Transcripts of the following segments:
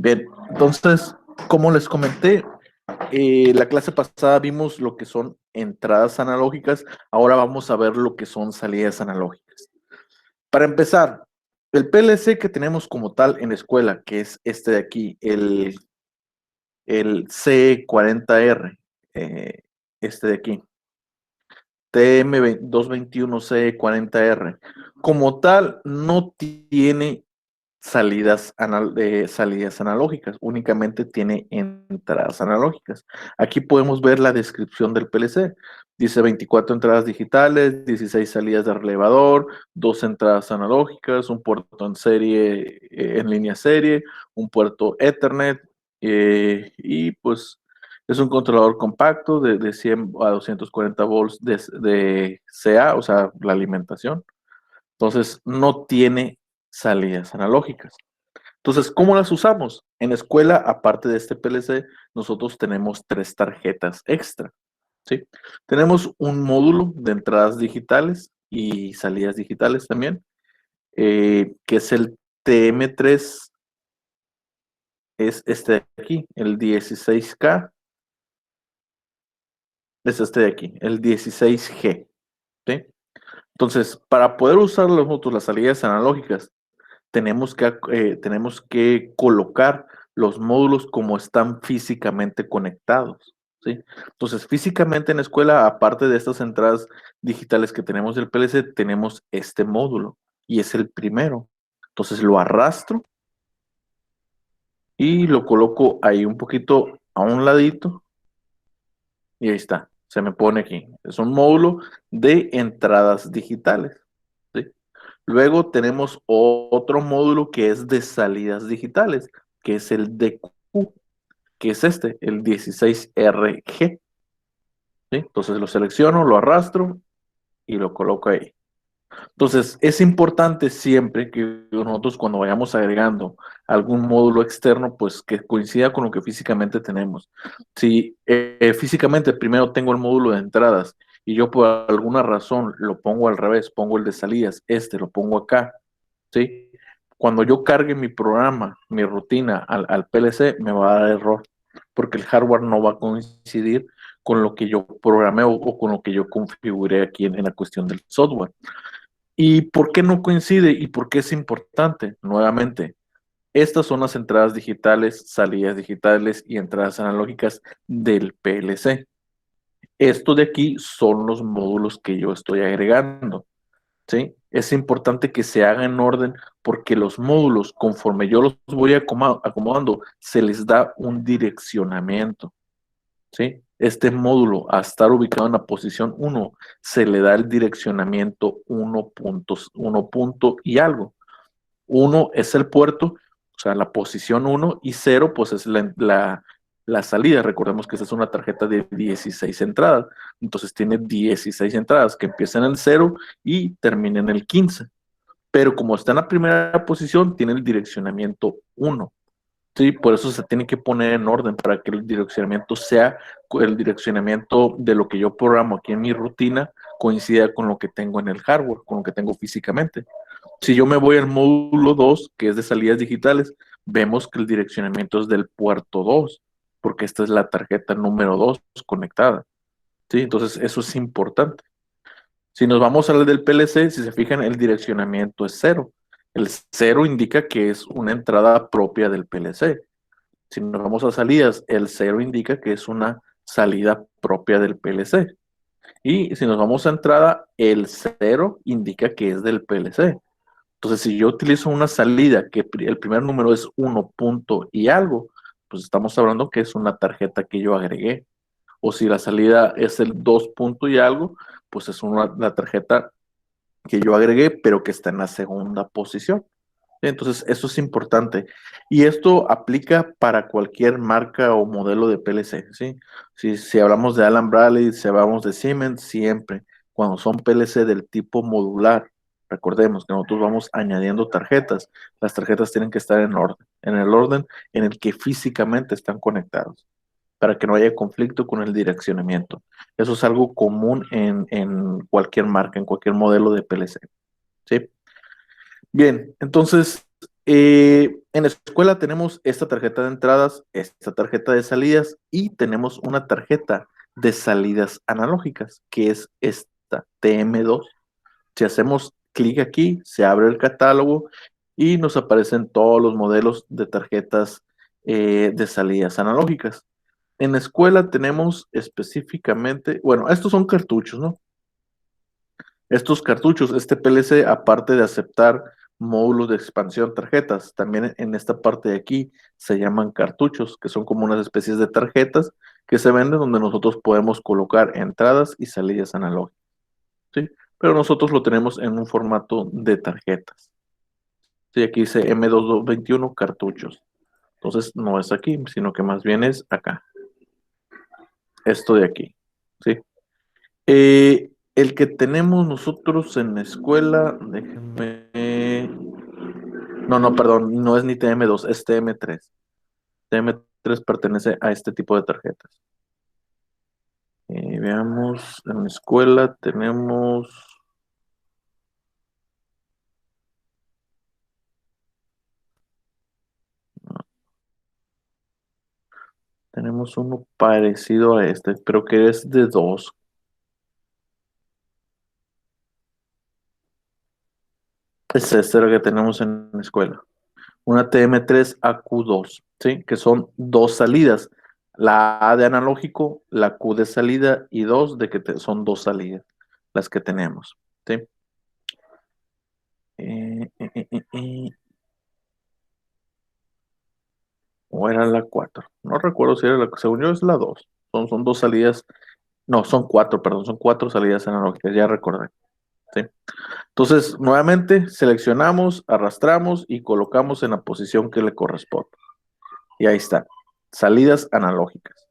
Bien, entonces, como les comenté, la clase pasada vimos lo que son entradas analógicas, ahora vamos a ver lo que son salidas analógicas. Para empezar, el PLC que tenemos como tal en la escuela, que es este de aquí, el C40R, este de aquí, TM221C40R, como tal, no tiene salidas analógicas, únicamente tiene entradas analógicas. Aquí podemos ver la descripción del PLC. Dice 24 entradas digitales, 16 salidas de relevador, 2 entradas analógicas, un puerto en serie, en línea serie, un puerto Ethernet, y pues es un controlador compacto de 100 a 240 volts de CA, o sea, la alimentación. Entonces, no tiene salidas analógicas. Entonces, ¿cómo las usamos? En la escuela, aparte de este PLC, nosotros tenemos 3 tarjetas extra, ¿sí? Tenemos un módulo de entradas digitales y salidas digitales también, que es el TM3, es este de aquí, el 16K, es este de aquí, el 16G, ¿sí? Entonces, para poder usar nosotros las salidas analógicas, tenemos que colocar los módulos como están físicamente conectados, ¿sí? Entonces, físicamente en la escuela, aparte de estas entradas digitales que tenemos del PLC, tenemos este módulo y es el primero. Entonces, lo arrastro y lo coloco ahí un poquito a un ladito y ahí está. Se me pone aquí. Es un módulo de entradas digitales, ¿sí? Luego tenemos otro módulo que es de salidas digitales, que es el DQ, que es este, el 16RG, ¿sí? Entonces lo selecciono, lo arrastro y lo coloco ahí. Entonces es importante siempre que nosotros cuando vayamos agregando algún módulo externo, pues que coincida con lo que físicamente tenemos. Si físicamente primero tengo el módulo de entradas y yo por alguna razón lo pongo al revés, pongo el de salidas, lo pongo acá, ¿sí? Cuando yo cargue mi programa, mi rutina al PLC, me va a dar error, porque el hardware no va a coincidir con lo que yo programé o con lo que yo configuré aquí en la cuestión del software. ¿Y por qué no coincide y por qué es importante? Nuevamente, estas son las entradas digitales, salidas digitales y entradas analógicas del PLC. Esto de aquí son los módulos que yo estoy agregando. ¿Sí? Es importante que se haga en orden porque los módulos, conforme yo los voy acomodando, se les da un direccionamiento, ¿sí? Este módulo, a estar ubicado en la posición 1, se le da el direccionamiento 1 punto y algo. 1 es el puerto, o sea, la posición 1, y 0, pues es la salida. Recordemos que esta es una tarjeta de 16 entradas. Entonces tiene 16 entradas que empiezan en el 0 y terminan en el 15. Pero como está en la primera posición, tiene el direccionamiento 1. Sí, por eso se tiene que poner en orden para que el direccionamiento sea el direccionamiento de lo que yo programo aquí en mi rutina coincida con lo que tengo en el hardware, con lo que tengo físicamente. Si yo me voy al módulo 2, que es de salidas digitales, vemos que el direccionamiento es del puerto 2, porque esta es la tarjeta número 2 conectada. ¿Sí? Entonces, eso es importante. Si nos vamos a hablar del PLC, si se fijan, el direccionamiento es 0. El 0 indica que es una entrada propia del PLC. Si nos vamos a salidas, el 0 indica que es una salida propia del PLC. Y si nos vamos a entrada, el 0 indica que es del PLC. Entonces, si yo utilizo una salida que el primer número es 1 punto y algo, pues estamos hablando que es una tarjeta que yo agregué. O si la salida es el 2 punto y algo, pues es la tarjeta que yo agregué, pero que está en la segunda posición. Entonces, eso es importante. Y esto aplica para cualquier marca o modelo de PLC, ¿sí? Si hablamos de Allen Bradley, si hablamos de Siemens, siempre, cuando son PLC del tipo modular, recordemos que nosotros vamos añadiendo tarjetas. Las tarjetas tienen que estar en el orden en el que físicamente están conectados, para que no haya conflicto con el direccionamiento. Eso es algo común en cualquier marca, en cualquier modelo de PLC, ¿sí? Bien, entonces En la escuela tenemos esta tarjeta de entradas, esta tarjeta de salidas y tenemos una tarjeta de salidas analógicas, que es esta TM2. Si hacemos clic aquí, se abre el catálogo y nos aparecen todos los modelos de tarjetas de salidas analógicas. En la escuela tenemos específicamente, bueno, estos son cartuchos, ¿no? Estos cartuchos, este PLC, aparte de aceptar módulos de expansión tarjetas, también en esta parte de aquí se llaman cartuchos, que son como unas especies de tarjetas que se venden donde nosotros podemos colocar entradas y salidas analógicas, ¿sí? Pero nosotros lo tenemos en un formato de tarjetas. Sí, aquí dice M2221 cartuchos. Entonces no es aquí, sino que más bien es acá. Esto de aquí, ¿sí? El que tenemos nosotros en la escuela, déjenme. No, no, perdón, no es ni TM2, es TM3. TM3 pertenece a este tipo de tarjetas. Veamos, en la escuela tenemos uno parecido a este, pero que es de dos. Es este el que tenemos en la escuela. Una TM3 AQ2, ¿sí? Que son dos salidas. La A de analógico, la Q de salida y dos de que son dos salidas las que tenemos, ¿sí? Eh, eh, eh, eh, eh. O era la 4. No recuerdo si era la, según yo es la 2. Son dos salidas, no, son cuatro, perdón, son cuatro salidas analógicas, ya recordé, ¿sí? Entonces, nuevamente seleccionamos, arrastramos y colocamos en la posición que le corresponde. Y ahí está, salidas analógicas.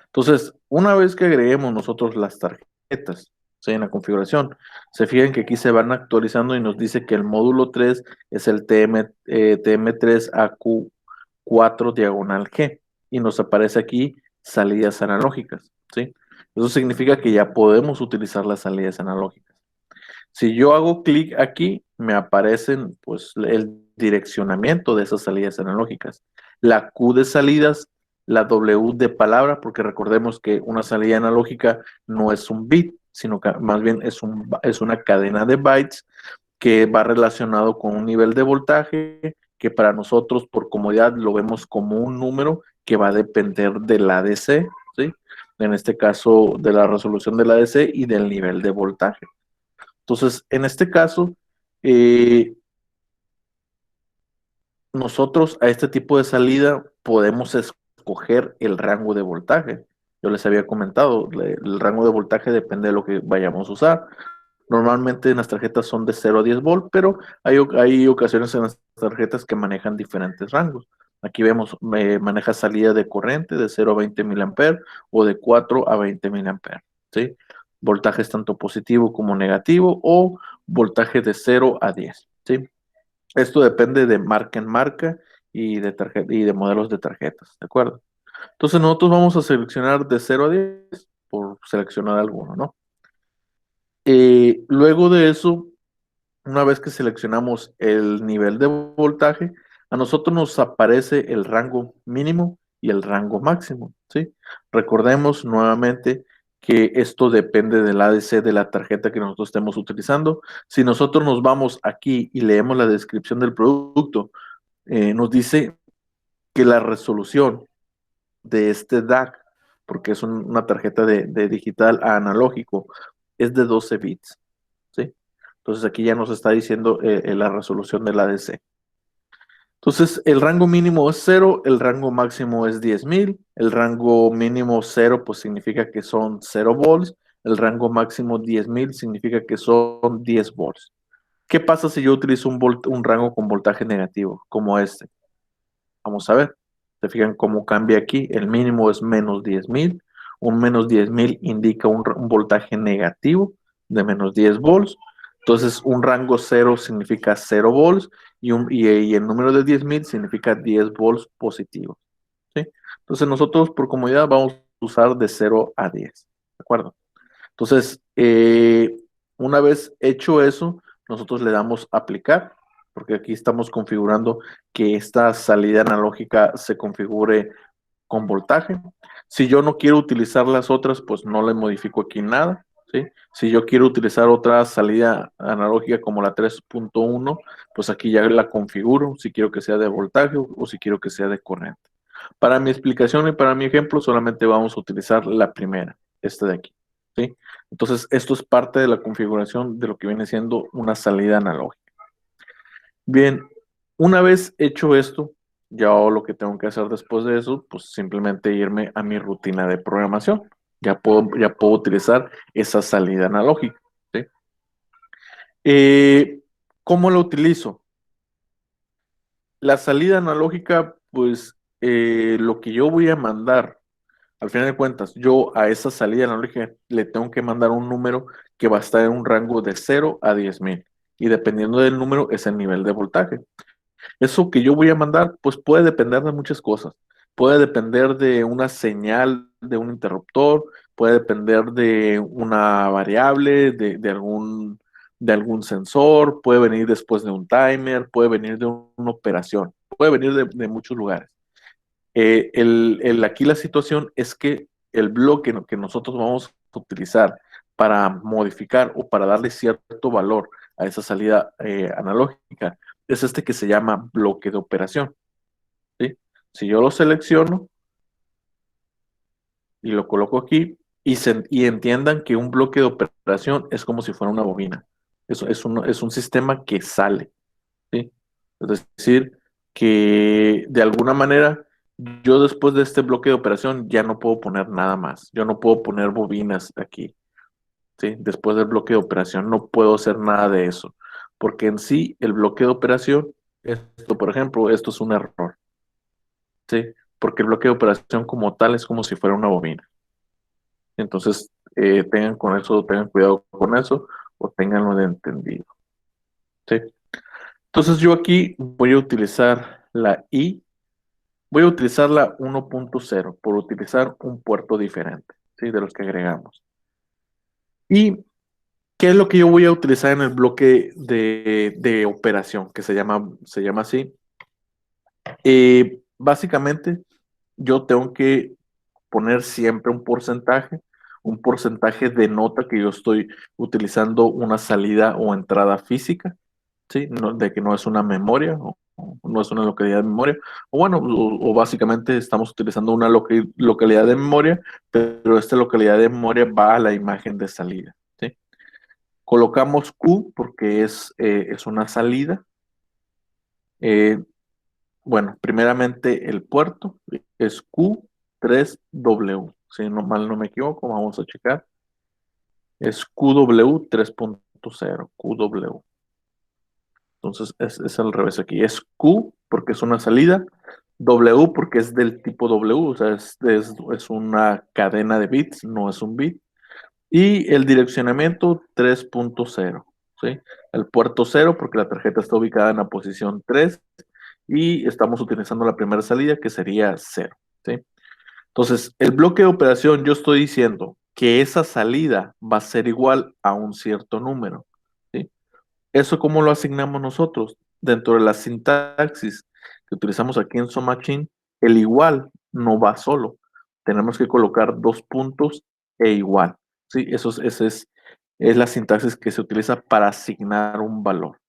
Entonces, una vez que agreguemos nosotros las tarjetas, ¿sí? En la configuración, se fijan que aquí se van actualizando y nos dice que el módulo 3 es el TM3AQ4 diagonal G y nos aparece aquí salidas analógicas, ¿sí? Eso significa que ya podemos utilizar las salidas analógicas. Si yo hago clic aquí, me aparecen pues el direccionamiento de esas salidas analógicas. La Q de salidas, la W de palabra, porque recordemos que una salida analógica no es un bit, sino que más bien es una cadena de bytes que va relacionado con un nivel de voltaje que para nosotros por comodidad lo vemos como un número que va a depender del ADC, ¿sí? En este caso de la resolución del ADC y del nivel de voltaje. Entonces, en este caso, eh, nosotros a este tipo de salida podemos escoger el rango de voltaje. Yo les había comentado, el rango de voltaje depende de lo que vayamos a usar. Normalmente en las tarjetas son de 0 a 10 volt, pero hay ocasiones en las tarjetas que manejan diferentes rangos. Aquí vemos, maneja salida de corriente de 0 a 20 miliamperes o de 4 a 20 miliamperes, ¿sí? Voltajes tanto positivo como negativo o voltaje de 0 a 10, ¿sí? Esto depende de marca en marca y y de modelos de tarjetas, ¿de acuerdo? Entonces nosotros vamos a seleccionar de 0 a 10 por seleccionar alguno, ¿no? Luego de eso, una vez que seleccionamos el nivel de voltaje, a nosotros nos aparece el rango mínimo y el rango máximo, ¿sí? Recordemos nuevamente que esto depende del ADC de la tarjeta que nosotros estemos utilizando. Si nosotros nos vamos aquí y leemos la descripción del producto, nos dice que la resolución de este DAC, porque es una tarjeta de digital a analógico, es de 12 bits, ¿sí? Entonces aquí ya nos está diciendo la resolución del ADC. Entonces el rango mínimo es 0, el rango máximo es 10.000, el rango mínimo 0 pues significa que son 0 volts, el rango máximo 10.000 significa que son 10 volts. ¿Qué pasa si yo utilizo un rango con voltaje negativo, como este? Vamos a ver. Se fijan cómo cambia aquí. El mínimo es menos 10.000. Un menos 10.000 indica un voltaje negativo de menos 10 volts. Entonces, un rango 0 significa 0 volts y el número de 10.000 significa 10 volts positivos, ¿sí? Entonces, nosotros por comodidad vamos a usar de 0 a 10. ¿De acuerdo? Entonces, una vez hecho eso, nosotros le damos aplicar porque aquí estamos configurando que esta salida analógica se configure con voltaje. Si yo no quiero utilizar las otras, pues no le modifico aquí nada, ¿sí? Si yo quiero utilizar otra salida analógica como la 3.1, pues aquí ya la configuro, si quiero que sea de voltaje o si quiero que sea de corriente. Para mi explicación y para mi ejemplo, solamente vamos a utilizar la primera, esta de aquí, ¿sí? Entonces, esto es parte de la configuración de lo que viene siendo una salida analógica. Bien, una vez hecho esto, ya lo que tengo que hacer después de eso, pues simplemente irme a mi rutina de programación. Ya puedo utilizar esa salida analógica, ¿sí? ¿Cómo lo utilizo? La salida analógica, pues lo que yo voy a mandar, al final de cuentas, yo a esa salida analógica le tengo que mandar un número que va a estar en un rango de 0 a 10,000. Y dependiendo del número es el nivel de voltaje. Eso que yo voy a mandar, pues puede depender de muchas cosas. Puede depender de una señal de un interruptor, puede depender de una variable, de algún sensor, puede venir después de un timer, puede venir de una operación, puede venir de muchos lugares. Aquí la situación es que el bloque que nosotros vamos a utilizar para modificar o para darle cierto valor a esa salida analógica es este que se llama bloque de operación, ¿sí? Si yo lo selecciono y lo coloco aquí y entiendan que un bloque de operación es como si fuera una bobina. Es un sistema que sale, ¿sí? Es decir, que de alguna manera yo después de este bloque de operación ya no puedo poner nada más. Yo no puedo poner bobinas aquí, ¿sí? Después del bloque de operación no puedo hacer nada de eso, porque en sí el bloque de operación, esto por ejemplo, esto es un error, ¿sí? Porque el bloque de operación como tal es como si fuera una bobina. Entonces, tengan cuidado con eso o tenganlo de entendido, ¿sí? Entonces yo aquí voy a utilizar la I. Voy a utilizar la 1.0 por utilizar un puerto diferente, ¿sí? De los que agregamos. ¿Y qué es lo que yo voy a utilizar en el bloque de operación, que se llama así? Básicamente, yo tengo que poner siempre un porcentaje denota que yo estoy utilizando una salida o entrada física, ¿sí? De que no es una memoria o no es una localidad de memoria. O bueno, o básicamente estamos utilizando una localidad de memoria, pero esta localidad de memoria va a la imagen de salida, ¿sí? Colocamos Q porque es una salida. Eh, bueno, primeramente el puerto es Q3W. Si no mal no me equivoco, vamos a checar. Es QW 3.0, QW. Entonces es al revés aquí. Es Q porque es una salida, W porque es del tipo W, o sea, es una cadena de bits, no es un bit. Y el direccionamiento 3.0, ¿sí? El puerto 0 porque la tarjeta está ubicada en la posición 3 y estamos utilizando la primera salida que sería 0, ¿sí? Entonces, el bloque de operación yo estoy diciendo que esa salida va a ser igual a un cierto número, ¿sí? ¿Eso cómo lo asignamos nosotros? Dentro de la sintaxis que utilizamos aquí en SOMACHIN, el igual no va solo. Tenemos que colocar dos puntos e igual. ¿Sí? Es la sintaxis que se utiliza para asignar un valor.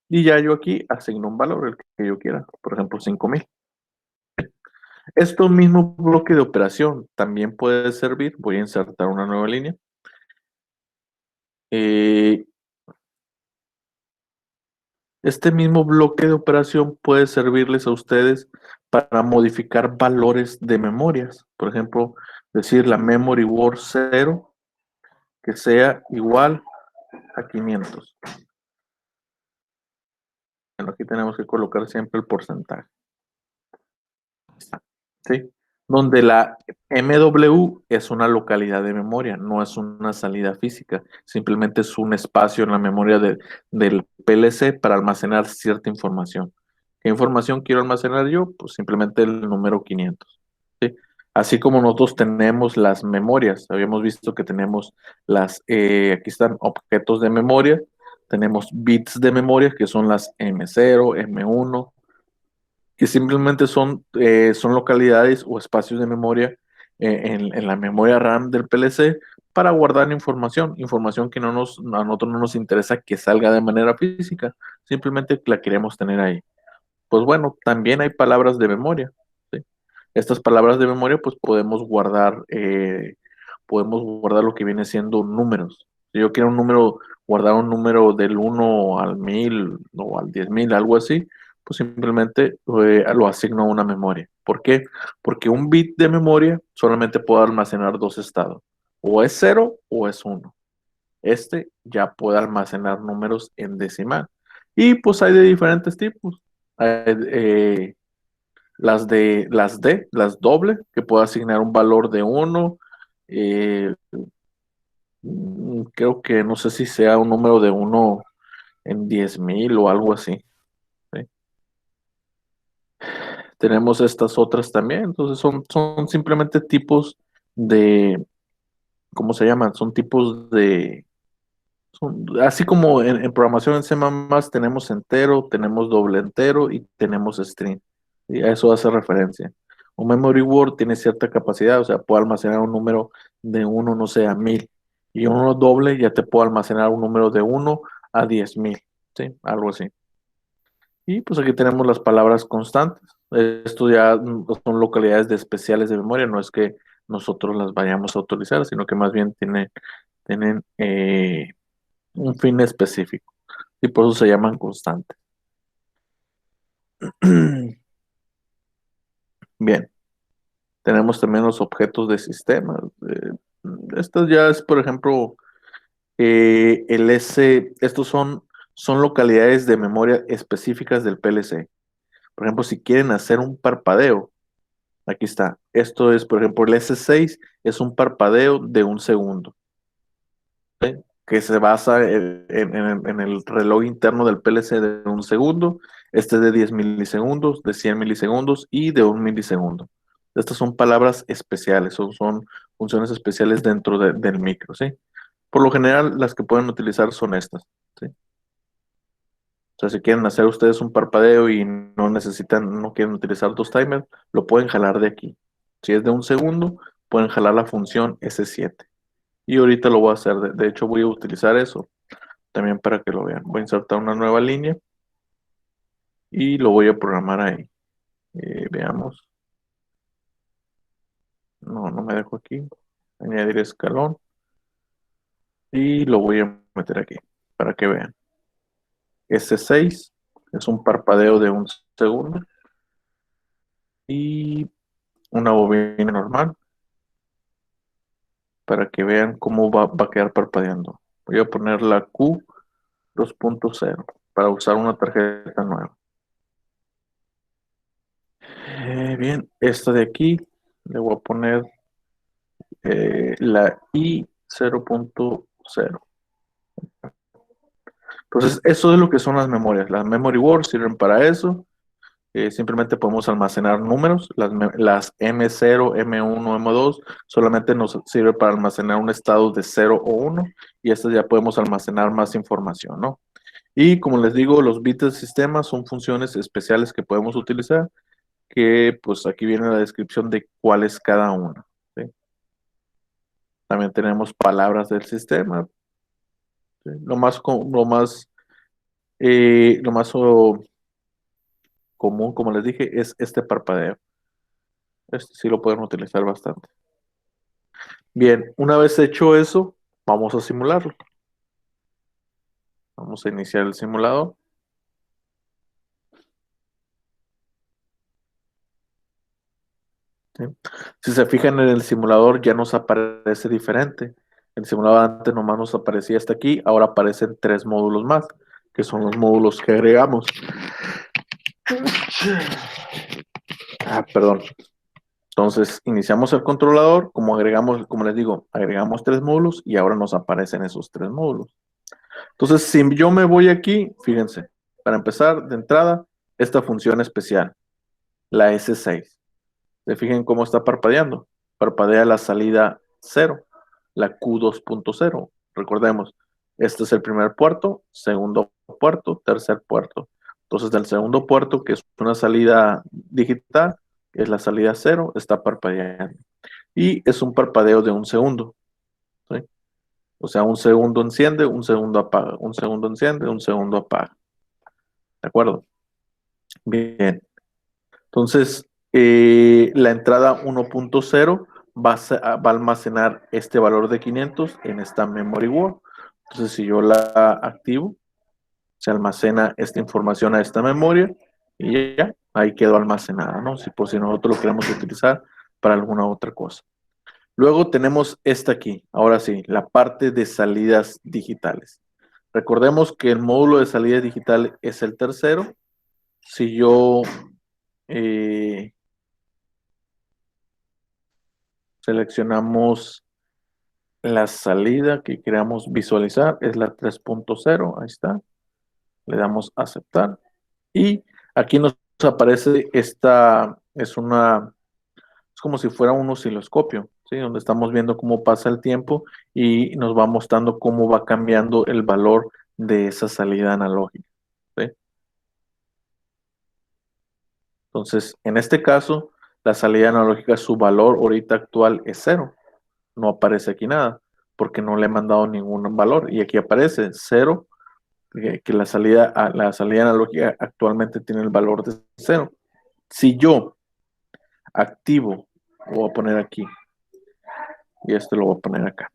Y ya yo aquí asigno un valor, el que yo quiera, por ejemplo, 5,000. Esto mismo bloque de operación también puede servir. Voy a insertar una nueva línea. Eh, Este mismo bloque de operación puede servirles a ustedes para modificar valores de memorias. Por ejemplo, decir la memory word 0 que sea igual a 500. Bueno, aquí tenemos que colocar siempre el porcentaje. ¿Sí? Donde la MW es una localidad de memoria, no es una salida física, simplemente es un espacio en la memoria del PLC para almacenar cierta información. ¿Qué información quiero almacenar yo? Pues simplemente el número 500. ¿Sí? Así como nosotros tenemos las memorias, habíamos visto que tenemos aquí están objetos de memoria, Tenemos bits de memoria, que son las M0, M1, que simplemente son localidades o espacios de memoria en la memoria RAM del PLC para guardar información que a nosotros no nos interesa que salga de manera física, simplemente la queremos tener ahí. Pues bueno, también hay palabras de memoria, ¿sí? Estas palabras de memoria, pues podemos guardar lo que viene siendo números. Si yo quiero guardar un número del 1 al 1000 o al 10.000, algo así, pues simplemente lo asigno a una memoria. ¿Por qué? Porque un bit de memoria solamente puede almacenar dos estados, o es cero o es uno. Este ya puede almacenar números en decimal. Y pues hay de diferentes tipos. Hay, las doble, que puede asignar un valor de uno. eh, Creo que no sé si sea un número de uno en 10.000 o algo así. ¿Sí? Tenemos estas otras también. Entonces son simplemente tipos de, ¿cómo se llaman? Son tipos de, así como en programación en C++ tenemos entero, tenemos doble entero y tenemos string. Y a eso hace referencia. Un memory word tiene cierta capacidad, o sea, puede almacenar un número de uno, no sé, a 1000. Y uno doble ya te puede almacenar un número de uno a 10.000. ¿Sí? Algo así. Y pues aquí tenemos las palabras constantes. Esto ya son localidades de especiales de memoria, no es que nosotros las vayamos a utilizar, sino que más bien tienen un fin específico y por eso se llaman constantes. Bien, tenemos también los objetos de sistema. Esto ya es, por ejemplo, estos son localidades de memoria específicas del PLC. Por ejemplo, si quieren hacer un parpadeo, aquí está. Esto es, por ejemplo, el S6 es un parpadeo de un segundo, ¿sí? Que se basa en el reloj interno del PLC de un segundo. Este es de 10 milisegundos, de 100 milisegundos y de un milisegundo. Estas son palabras especiales, son funciones especiales dentro del micro, ¿sí? Por lo general, las que pueden utilizar son estas, ¿sí? O sea, si quieren hacer ustedes un parpadeo y no quieren utilizar dos timers, lo pueden jalar de aquí. Si es de un segundo, pueden jalar la función S7. Y ahorita lo voy a hacer. De hecho, voy a utilizar eso también para que lo vean. Voy a insertar una nueva línea y lo voy a programar ahí. Veamos. No, no me dejo aquí. Añadir escalón y lo voy a meter aquí para que vean. S6 es un parpadeo de un segundo y una bobina normal para que vean cómo va a quedar parpadeando. Voy a poner la Q 2.0 para usar una tarjeta nueva. Bien, esta de aquí le voy a poner la I 0.0. Entonces, eso es lo que son las memorias. Las memory words sirven para eso. Simplemente podemos almacenar números. Las M0, M1, M2 solamente nos sirve para almacenar un estado de 0 o 1 y estas ya podemos almacenar más información, ¿no? Y como les digo, los bits del sistema son funciones especiales que podemos utilizar, que pues aquí viene la descripción de cuál es cada una, ¿sí? También tenemos palabras del sistema. ¿Sí? Lo más común, como les dije, es este parpadeo. Este sí lo pueden utilizar bastante. Bien, una vez hecho eso, vamos a simularlo. Vamos a iniciar el simulador. ¿Sí? Si se fijan en el simulador, ya nos aparece diferente. El simulador antes nomás nos aparecía hasta aquí, ahora aparecen tres módulos más, que son los módulos que agregamos. Perdón. Entonces, iniciamos el controlador, como les digo, agregamos tres módulos y ahora nos aparecen esos tres módulos. Entonces, si yo me voy aquí, fíjense, para empezar, de entrada, esta función especial, la S6. Se fijen cómo está parpadeando. Parpadea la salida 0, la Q2.0. Recordemos, Este es el primer puerto, segundo puerto, tercer puerto. Entonces, del segundo puerto, que es una salida digital, es la salida cero, está parpadeando. Y es un parpadeo de un segundo, ¿sí? O sea, un segundo enciende, un segundo apaga, un segundo enciende, un segundo apaga. ¿De acuerdo? Bien. Entonces, la entrada 1.0 va a almacenar este valor de 500 en esta memory word. Entonces, si yo la activo, se almacena esta información a esta memoria y ya, ahí quedó almacenada, ¿no? Si por si nosotros lo queremos utilizar para alguna otra cosa. Luego tenemos esta aquí, ahora sí, la parte de salidas digitales. Recordemos que el módulo de salida digital es el tercero. Si yo eh, seleccionamos la salida que queramos visualizar, es la 3.0, ahí está, le damos a aceptar y aquí nos aparece esta, es como si fuera un osciloscopio, ¿sí? Donde estamos viendo cómo pasa el tiempo y nos va mostrando cómo va cambiando el valor de esa salida analógica, ¿sí? Entonces, en este caso, la salida analógica, su valor ahorita actual es cero. No aparece aquí nada, porque no le he mandado ningún valor. Y aquí aparece cero, que la salida analógica actualmente tiene el valor de cero. Si yo activo, lo voy a poner aquí, y este lo voy a poner acá.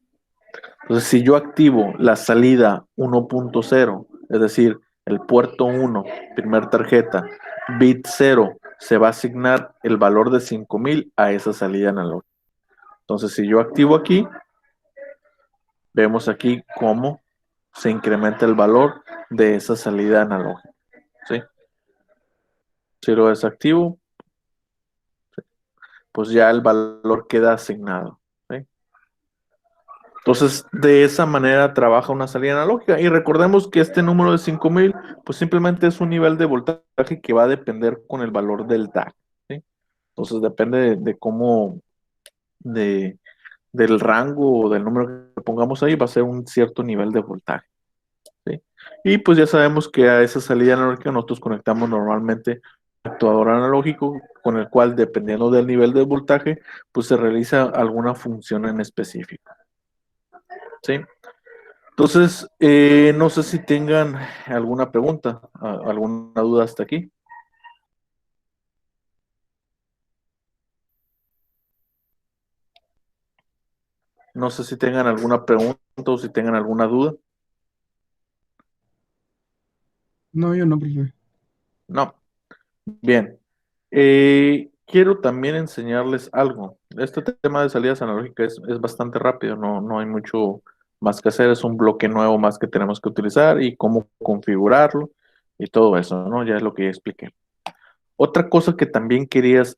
Entonces, si yo activo la salida 1.0, es decir, el puerto 1, primer tarjeta, bit 0, se va a asignar el valor de 5000 a esa salida analógica. Entonces, si yo activo aquí, vemos aquí cómo se incrementa el valor de esa salida analógica, ¿sí? Si lo desactivo, pues ya el valor queda asignado, ¿sí? Entonces, de esa manera trabaja una salida analógica. Y recordemos que este número de 5000, pues simplemente es un nivel de voltaje que va a depender con el valor del DAC, ¿sí? Entonces, depende de cómo, de, del rango o del número que pongamos ahí, va a ser un cierto nivel de voltaje, ¿sí? Y pues ya sabemos que a esa salida analógica nosotros conectamos normalmente un actuador analógico con el cual, dependiendo del nivel de voltaje, pues se realiza alguna función en específico, ¿sí? Entonces, no sé si tengan alguna pregunta, alguna duda hasta aquí. No sé si tengan alguna pregunta o si tengan alguna duda. No, yo no, profe. No. Bien. Quiero también enseñarles algo. Este tema de salidas analógicas es bastante rápido, no hay mucho más que hacer. Es un bloque nuevo más que tenemos que utilizar y cómo configurarlo y todo eso, ¿no? Ya es lo que ya expliqué. Otra cosa que también querías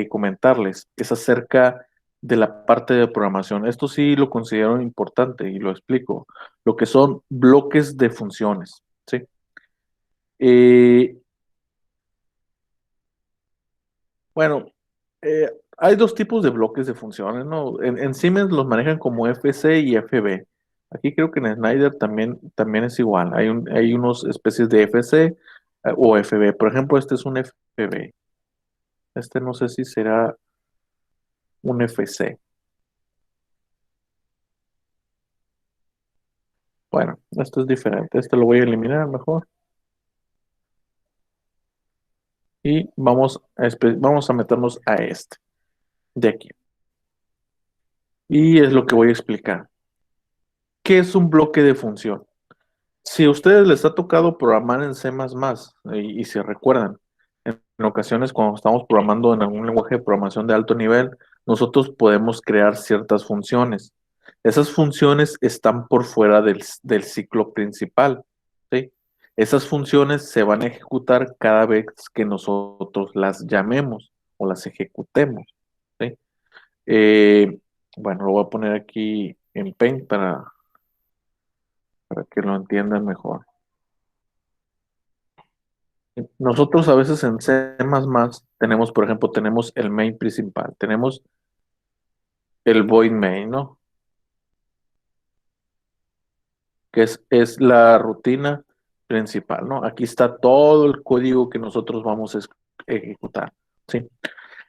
comentarles es acerca de la parte de programación. Esto sí lo considero importante y lo explico. Lo que son bloques de funciones, ¿sí? Eh, bueno, hay dos tipos de bloques de funciones, ¿no? En Siemens los manejan como FC y FB. Aquí creo que en Schneider también es igual. Hay unos especies de FC o FB. Por ejemplo, este es un FB. Este no sé si será un FC. Bueno, esto es diferente. Este lo voy a eliminar mejor. Y vamos a meternos a este, de aquí. Y es lo que voy a explicar. ¿Qué es un bloque de función? Si a ustedes les ha tocado programar en C++, y si recuerdan, en ocasiones cuando estamos programando en algún lenguaje de programación de alto nivel, nosotros podemos crear ciertas funciones. Esas funciones están por fuera del ciclo principal, ¿sí? Esas funciones se van a ejecutar cada vez que nosotros las llamemos o las ejecutemos, ¿sí? Eh, bueno, lo voy a poner aquí en Paint para que lo entiendan mejor. Nosotros a veces en C++ tenemos, por ejemplo, tenemos el main principal, tenemos el void main, ¿no? que es la rutina principal, ¿no? Aquí está todo el código que nosotros vamos a ejecutar, ¿sí?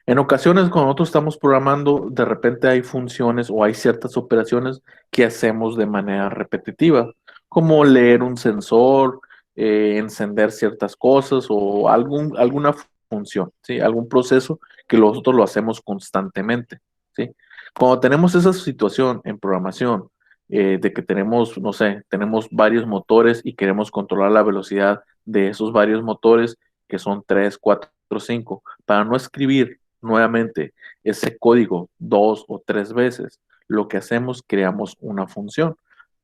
En ocasiones, cuando nosotros estamos programando, de repente hay funciones o hay ciertas operaciones que hacemos de manera repetitiva, como leer un sensor, encender ciertas cosas o alguna función, ¿sí? Algún proceso que nosotros lo hacemos constantemente, ¿sí? Cuando tenemos esa situación en programación, de que tenemos, no sé, tenemos varios motores y queremos controlar la velocidad de esos varios motores, que son 3, 4, 5, para no escribir nuevamente ese código 2 o 3 veces, lo que hacemos, creamos una función.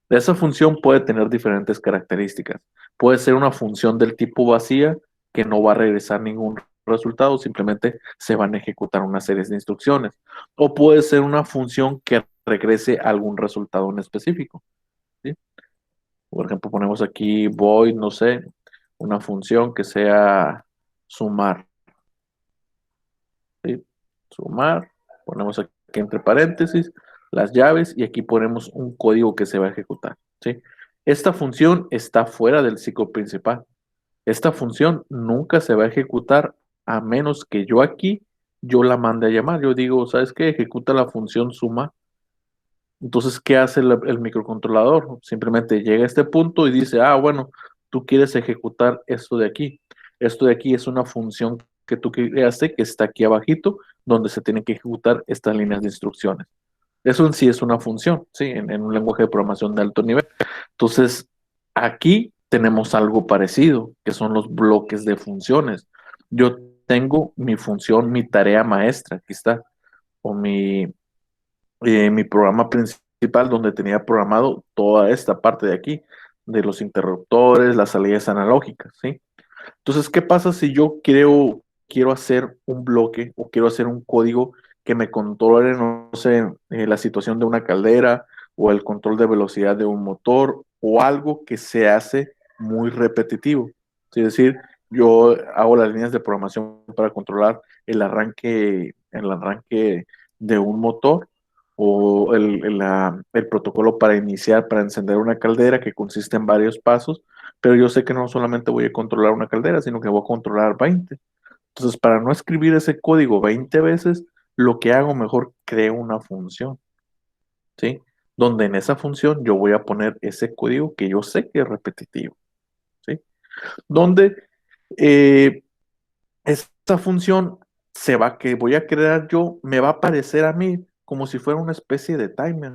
Esa función puede tener diferentes características. Puede ser una función del tipo vacía que no va a regresar ningún resultado, simplemente se van a ejecutar una serie de instrucciones. O puede ser una función que regrese algún resultado en específico, ¿sí? Por ejemplo, ponemos aquí void, no sé, una función que sea sumar, ¿sí? Sumar, ponemos aquí entre paréntesis las llaves y aquí ponemos un código que se va a ejecutar, ¿sí? Esta función está fuera del ciclo principal. Esta función nunca se va a ejecutar a menos que yo la mande a llamar. Yo digo, ¿sabes qué? Ejecuta la función suma. Entonces, ¿qué hace el microcontrolador? Simplemente llega a este punto y dice, ah, bueno, tú quieres ejecutar esto de aquí. Esto de aquí es una función que tú creaste que está aquí abajito, donde se tienen que ejecutar estas líneas de instrucciones. Eso en sí es una función, ¿sí? En un lenguaje de programación de alto nivel. Entonces, aquí tenemos algo parecido, que son los bloques de funciones. Yo tengo mi función, mi tarea maestra, aquí está, o mi programa principal donde tenía programado toda esta parte de aquí, de los interruptores, las salidas analógicas, ¿sí? Entonces, ¿qué pasa si yo quiero hacer un bloque o quiero hacer un código que me controle, no sé, la situación de una caldera o el control de velocidad de un motor o algo que se hace muy repetitivo? Es decir, yo hago las líneas de programación para controlar el arranque de un motor o el protocolo para iniciar, para encender una caldera que consiste en varios pasos, pero yo sé que no solamente voy a controlar una caldera, sino que voy a controlar 20. Entonces, para no escribir ese código 20 veces, lo que hago mejor, creo una función, ¿sí? Donde en esa función yo voy a poner ese código que yo sé que es repetitivo, ¿sí? Donde eh, esta función que voy a crear yo, me va a aparecer a mí como si fuera una especie de timer,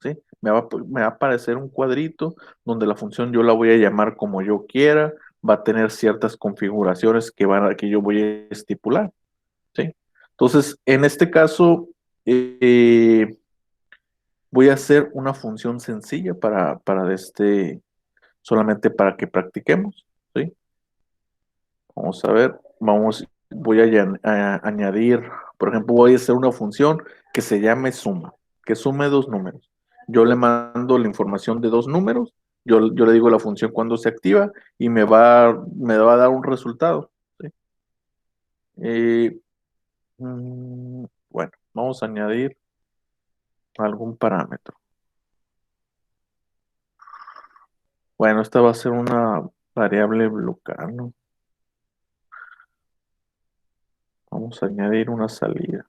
¿sí? Me va a aparecer un cuadrito donde la función yo la voy a llamar como yo quiera, va a tener ciertas configuraciones que yo voy a estipular, ¿sí? Entonces, en este caso, eh, voy a hacer una función sencilla solamente para que practiquemos, ¿sí? Vamos a ver, voy a añadir, por ejemplo, voy a hacer una función que se llame suma, que sume dos números. Yo le mando la información de dos números, yo le digo la función cuando se activa y me va a dar un resultado, ¿sí? Eh, bueno, vamos a añadir algún parámetro. Bueno, esta va a ser una variable local, ¿no? Vamos a añadir una salida.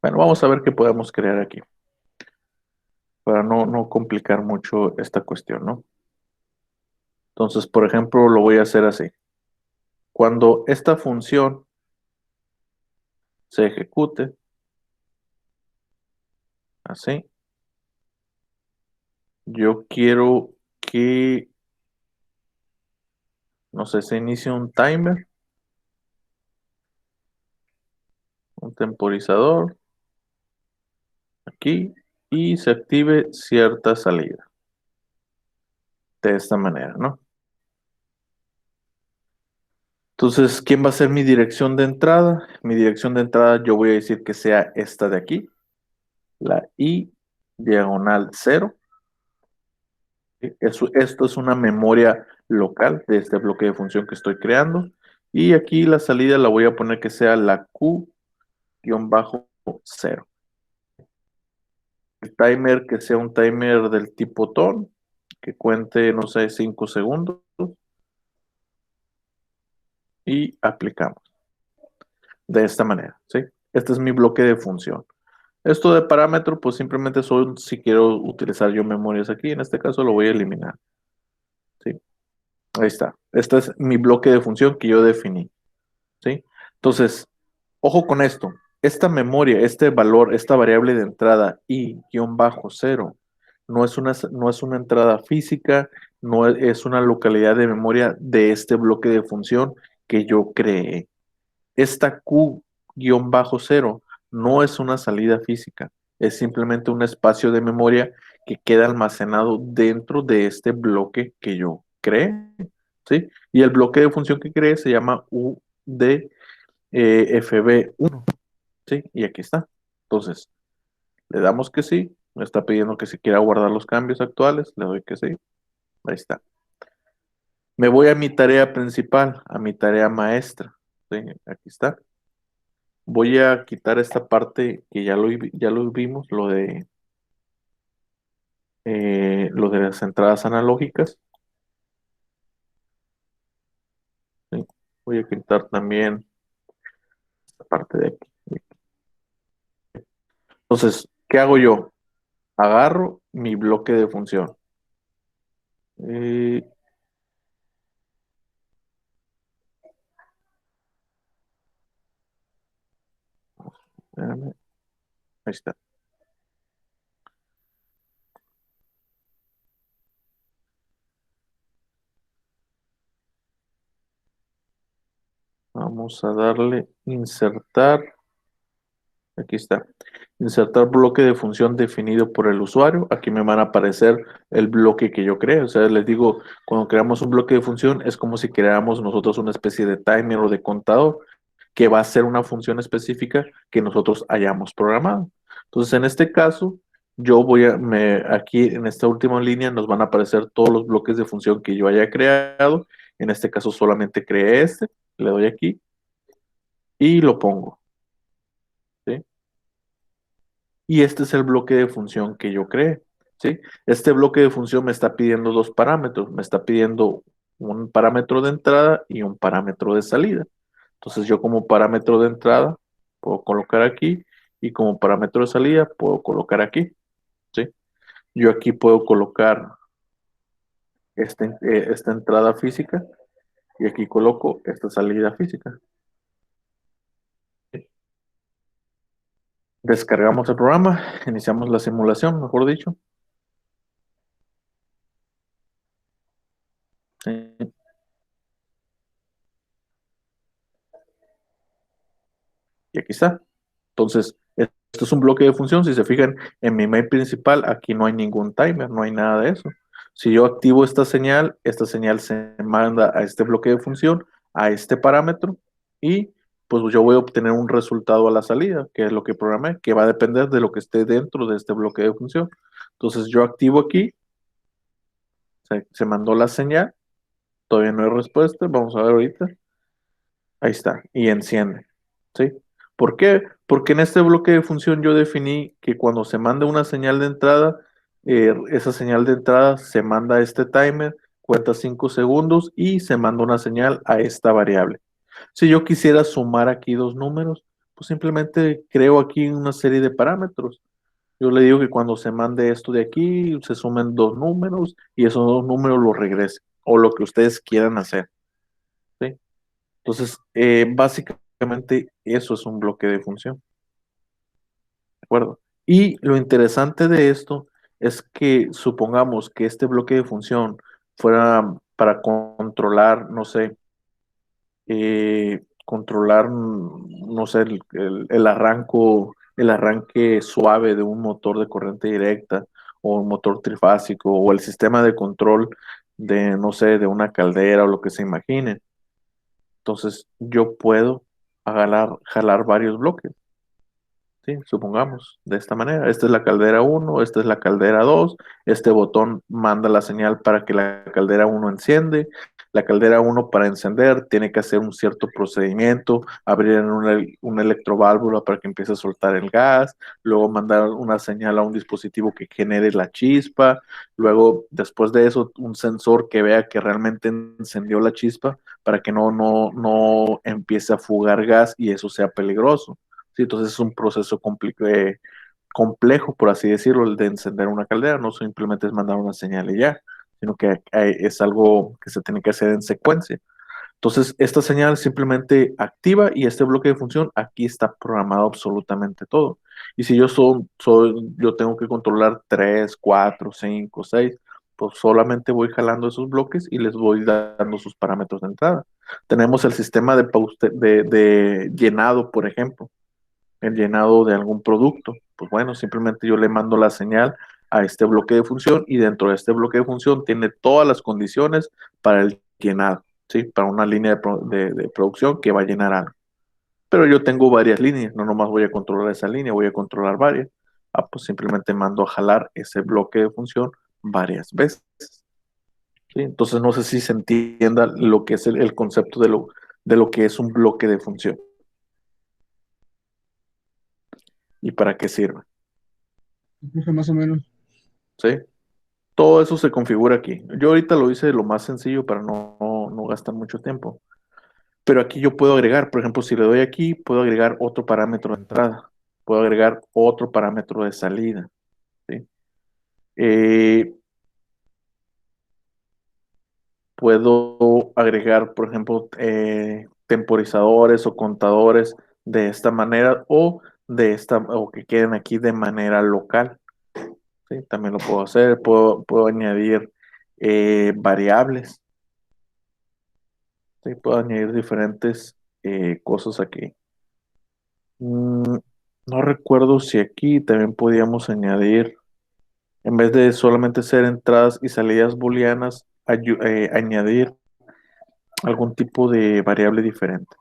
Bueno, vamos a ver qué podemos crear aquí, para no complicar mucho esta cuestión, ¿no? Entonces, por ejemplo, lo voy a hacer así. Cuando esta función se ejecute, así, yo quiero que, no sé, se inicie un timer, un temporizador, aquí, y se active cierta salida. De esta manera, ¿no? Entonces, ¿quién va a ser mi dirección de entrada? Mi dirección de entrada yo voy a decir que sea esta de aquí, la I diagonal 0. Esto es una memoria local de este bloque de función que estoy creando. Y aquí la salida la voy a poner que sea la Q-0. timer que sea un timer del tipo ton, que cuente, no sé, 5 segundos y aplicamos de esta manera, ¿sí? Este es mi bloque de función. Esto de parámetro, pues simplemente son si quiero utilizar yo memorias aquí, en este caso lo voy a eliminar, ¿sí? Ahí está. Este es mi bloque de función que yo definí, ¿sí? Entonces, ojo con esto. Esta memoria, este valor, esta variable de entrada i guión bajo cero, no es una entrada física, no es una localidad de memoria de este bloque de función que yo creé. Esta q guión bajo cero no es una salida física, es simplemente un espacio de memoria que queda almacenado dentro de este bloque que yo creé, ¿sí? Y el bloque de función que creé se llama UDFB1, ¿sí? Y aquí está. Entonces, le damos que sí, me está pidiendo que si quiera guardar los cambios actuales, le doy que sí, ahí está. Me voy a mi tarea principal, a mi tarea maestra, ¿sí? Aquí está. Voy a quitar esta parte que ya lo vimos, lo de las entradas analógicas, ¿sí? Voy a quitar también esta parte de aquí. Entonces, ¿qué hago yo? Agarro mi bloque de función. Eh, Espérame, ahí está. Vamos a darle insertar. Aquí está. Insertar bloque de función definido por el usuario. Aquí me van a aparecer el bloque que yo creo. O sea, les digo, cuando creamos un bloque de función es como si creáramos nosotros una especie de timer o de contador que va a ser una función específica que nosotros hayamos programado. Entonces, en este caso, aquí en esta última línea nos van a aparecer todos los bloques de función que yo haya creado. En este caso solamente creé este, le doy aquí y lo pongo, ¿sí? Y este es el bloque de función que yo creé, ¿sí? Este bloque de función me está pidiendo dos parámetros, me está pidiendo un parámetro de entrada y un parámetro de salida. Entonces yo como parámetro de entrada puedo colocar aquí y como parámetro de salida puedo colocar aquí, ¿sí? Yo aquí puedo colocar esta entrada física y aquí coloco esta salida física. Descargamos el programa, iniciamos la simulación, mejor dicho. ¿Sí? Y aquí está. Entonces, esto es un bloque de función. Si se fijan en mi main principal, aquí no hay ningún timer, no hay nada de eso. Si yo activo esta señal se manda a este bloque de función, a este parámetro, y pues yo voy a obtener un resultado a la salida, que es lo que programé, que va a depender de lo que esté dentro de este bloque de función. Entonces yo activo aquí, se mandó la señal, todavía no hay respuesta, vamos a ver ahorita. Ahí está, y enciende, ¿sí? ¿Por qué? Porque en este bloque de función yo definí que cuando se manda una señal de entrada, esa señal de entrada se manda a este timer, cuenta 5 segundos y se manda una señal a esta variable. Si yo quisiera sumar aquí dos números, pues simplemente creo aquí una serie de parámetros. Yo le digo que cuando se mande esto de aquí, se sumen dos números y esos dos números los regresen, o lo que ustedes quieran hacer, ¿sí? Entonces, básicamente eso es un bloque de función, ¿de acuerdo? Y lo interesante de esto es que supongamos que este bloque de función fuera para controlar, no sé, controlar, no sé, el arranque suave de un motor de corriente directa o un motor trifásico o el sistema de control de, no sé, de una caldera o lo que se imaginen. Entonces, yo puedo jalar varios bloques, ¿sí? Supongamos, de esta manera. Esta es la caldera uno, esta es la caldera 2, este botón manda la señal para que la caldera uno enciende, La caldera uno para encender tiene que hacer un cierto procedimiento, abrir una electroválvula para que empiece a soltar el gas, luego mandar una señal a un dispositivo que genere la chispa, luego después de eso un sensor que vea que realmente encendió la chispa para que no empiece a fugar gas y eso sea peligroso. Sí, entonces es un proceso complejo, por así decirlo, el de encender una caldera, no simplemente es mandar una señal y ya, sino que es algo que se tiene que hacer en secuencia. Entonces, esta señal simplemente activa y este bloque de función, aquí está programado absolutamente todo. Y si yo tengo que controlar 3, 4, 5, 6, pues solamente voy jalando esos bloques y les voy dando sus parámetros de entrada. Tenemos el sistema de llenado, por ejemplo, el llenado de algún producto. Pues bueno, simplemente yo le mando la señal a este bloque de función y dentro de este bloque de función tiene todas las condiciones para el llenado, ¿sí? Para una línea de producción que va a llenar algo. Pero yo tengo varias líneas, no nomás voy a controlar esa línea, voy a controlar varias. Ah, pues simplemente mando a jalar ese bloque de función varias veces, ¿sí? Entonces no sé si se entienda lo que es el concepto de lo que es un bloque de función y para qué sirve, Profe, más o menos. ¿sí? Todo eso se configura aquí. Yo ahorita lo hice lo más sencillo para no gastar mucho tiempo. Pero aquí yo puedo agregar, por ejemplo, si le doy aquí, puedo agregar otro parámetro de entrada. Puedo agregar otro parámetro de salida, ¿sí? Eh, Puedo agregar, por ejemplo, temporizadores o contadores de esta manera o que queden aquí de manera local, ¿sí? También lo puedo hacer. Puedo añadir variables. Sí, puedo añadir diferentes cosas aquí. No recuerdo si aquí también podíamos añadir, en vez de solamente ser entradas y salidas booleanas, añadir algún tipo de variable diferente.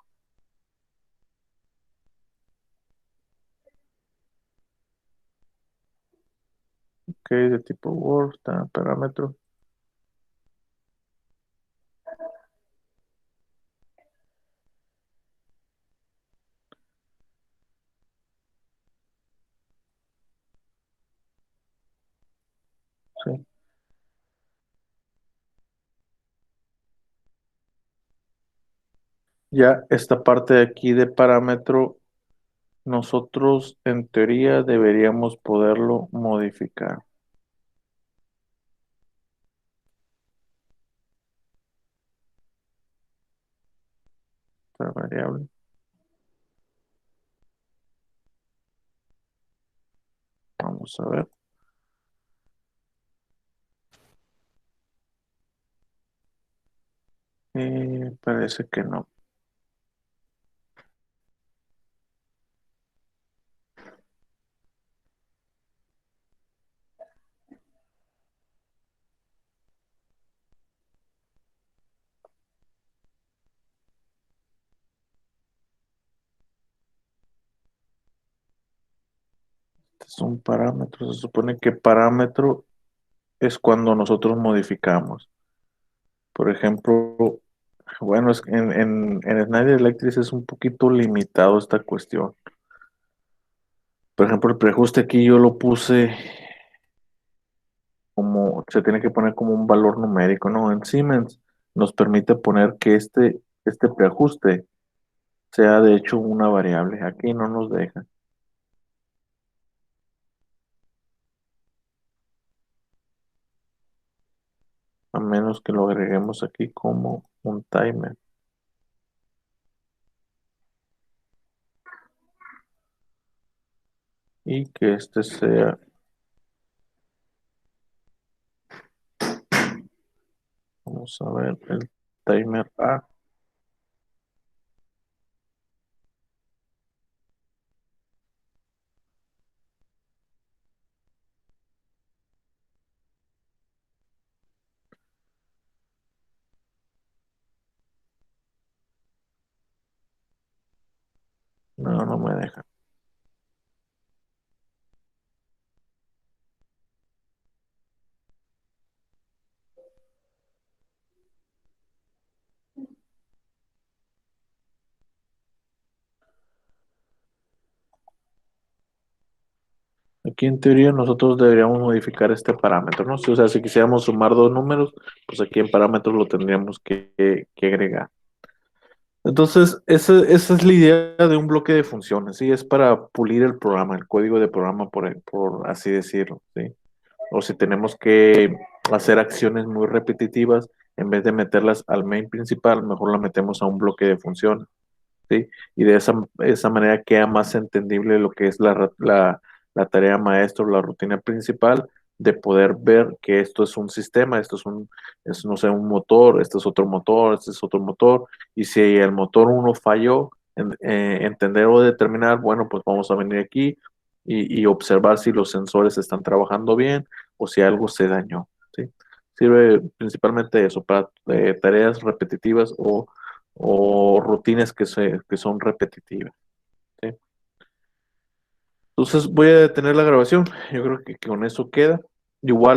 Ok, de tipo Word, parámetro. Sí. Ya esta parte de aquí de parámetro, nosotros en teoría deberíamos poderlo modificar. Esta variable. Vamos a ver. Parece que no. Es un parámetro. Se supone que parámetro es cuando nosotros modificamos. Por ejemplo, bueno, es que en Schneider Electric es un poquito limitado esta cuestión. Por ejemplo, el preajuste aquí yo lo puse como, se tiene que poner como un valor numérico, ¿no? En Siemens nos permite poner que este preajuste sea de hecho una variable. Aquí no nos deja, a menos que lo agreguemos aquí como un timer y que este sea, vamos a ver, el timer A. No, no me deja. aquí en teoría nosotros deberíamos modificar este parámetro, ¿no? O sea, si quisiéramos sumar dos números, pues aquí en parámetros lo tendríamos que agregar. Entonces, esa es la idea de un bloque de funciones, ¿sí? Es para pulir el programa, el código de programa, por así decirlo, ¿sí? O si tenemos que hacer acciones muy repetitivas, en vez de meterlas al main principal, mejor la metemos a un bloque de funciones, ¿sí? Y de esa manera queda más entendible lo que es la tarea maestra o la rutina principal, de poder ver que esto es un sistema, no sé, un motor, este es otro motor, este es otro motor, y si el motor uno falló, entender o determinar, bueno, pues vamos a venir aquí y observar si los sensores están trabajando bien o si algo se dañó, ¿sí? Sirve principalmente eso, para tareas repetitivas o rutinas que son repetitivas, ¿sí? Entonces voy a detener la grabación. Yo creo que con eso queda. Igual